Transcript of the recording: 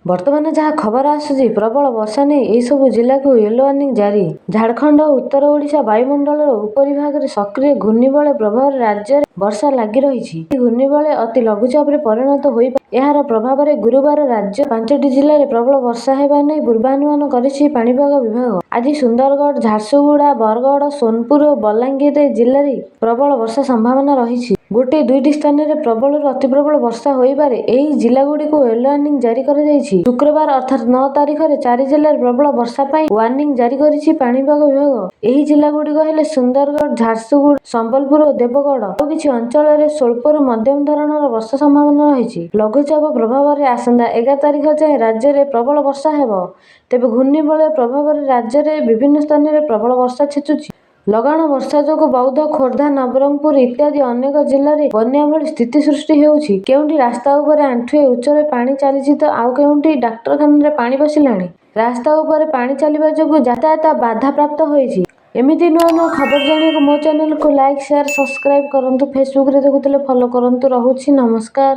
ବର୍ତ୍ତମାନ ଯାହା ଖବର ଆସୁଛି ପ୍ରବଳ ବର୍ଷା ନେଇ ଏହିସବୁ ଜିଲ୍ଲାକୁ ୟେଲୋ ୱାର୍ଣ୍ଣିଂ ଜାରି। ଝାଡ଼ଖଣ୍ଡ ଓ ଉତ୍ତର ଓଡ଼ିଶା ବାୟୁମଣ୍ଡଳର ଉପରିଭାଗରେ ସକ୍ରିୟ ଘୂର୍ଣ୍ଣିବଳୟ ପ୍ରଭାବରେ ରାଜ୍ୟରେ ବର୍ଷା ଲାଗି ରହିଛି। ଏହି ଘୂର୍ଣ୍ଣିବଳୟ ଅତି ଲଘୁଚାପରେ ପରିଣତ ହୋଇପାରେ। ଏହାର ପ୍ରଭାବରେ ଗୁରୁବାର ରାଜ୍ୟର 5ଟି ଜିଲ୍ଲାରେ ପ୍ରବଳ ବର୍ଷା ହେବା ନେଇ ପୂର୍ବାନୁମାନ କରିଛି ପାଣିପାଗ ବିଭାଗ। ଆଜି ସୁନ୍ଦରଗଡ଼, ଝାରସୁଗୁଡ଼ା, ବରଗଡ଼, ସୋନପୁର ଓ ବଲାଙ୍ଗୀର ଜିଲ୍ଲାରେ ପ୍ରବଳ ବର୍ଷା ସମ୍ଭାବନା ରହିଛି। ଗୋଟିଏ ଦୁଇଟି ସ୍ଥାନରେ ପ୍ରବଳରୁ ଅତି ପ୍ରବଳ ବର୍ଷା ହୋଇପାରେ। ଏହି ଜିଲ୍ଲାଗୁଡ଼ିକୁ ୟେଲୋ ୱାର୍ଣ୍ଣିଂ ଜାରି କରାଯାଇଛି। ଶୁକ୍ରବାର ଅର୍ଥାତ୍ 9 ତାରିଖରେ 4 ଜିଲ୍ଲାରେ ପ୍ରବଳ ବର୍ଷା ପାଇଁ ୱାର୍ଣ୍ଣିଂ ଜାରି କରିଛି ପାଣିପାଗ ବିଭାଗ। ଏହି ଜିଲ୍ଲାଗୁଡ଼ିକ ହେଲେ ସୁନ୍ଦରଗଡ଼, ଝାରସୁଗୁଡ଼ା, ସମ୍ବଲପୁର ଓ ଦେବଗଡ଼। ଆଉ କିଛି ଅଞ୍ଚଳରେ ସ୍ୱଳ୍ପରୁ ମଧ୍ୟମ ଧରଣର ବର୍ଷା ସମ୍ଭାବନା ରହିଛି। ଲଘୁଚାପ ପ୍ରଭାବରେ ଆସନ୍ତା 11 ତାରିଖ ଯାଏଁ ରାଜ୍ୟରେ ପ୍ରବଳ ବର୍ଷା ହେବ। ତେବେ ଘୂର୍ଣ୍ଣିବଳୟ ପ୍ରଭାବରେ ରାଜ୍ୟରେ ବିଭିନ୍ନ ସ୍ଥାନରେ ପ୍ରବଳ ବର୍ଷା ଛେଚୁଛି। ଲଗାଣ ବର୍ଷା ଯୋଗୁଁ ବୌଦ୍ଧ, ଖୋର୍ଦ୍ଧା, ନବରଙ୍ଗପୁର ଇତ୍ୟାଦି ଅନେକ ଜିଲ୍ଲାରେ ବନ୍ୟା ଭଳି ସ୍ଥିତି ସୃଷ୍ଟି ହେଉଛି। କେଉଁଠି ରାସ୍ତା ଉପରେ ଆଣ୍ଠୁଏ ଉଚ୍ଚରେ ପାଣି ଚାଲିଛି ତ ଆଉ କେଉଁଠି ଡାକ୍ତରଖାନାରେ ପାଣି ପଶିଲାଣି। ରାସ୍ତା ଉପରେ ପାଣି ଚାଲିବା ଯୋଗୁଁ ଯାତାୟାତ ବାଧାପ୍ରାପ୍ତ ହୋଇଛି। ଏମିତି ନୂଆ ନୂଆ ଖବର ଜାଣିବାକୁ ମୋ ଚ୍ୟାନେଲକୁ ଲାଇକ୍, ସେୟାର, ସବସ୍କ୍ରାଇବ କରନ୍ତୁ। ଫେସବୁକରେ ଦେଖୁଥିଲେ ଫଲୋ କରନ୍ତୁ। ରହୁଛି, ନମସ୍କାର।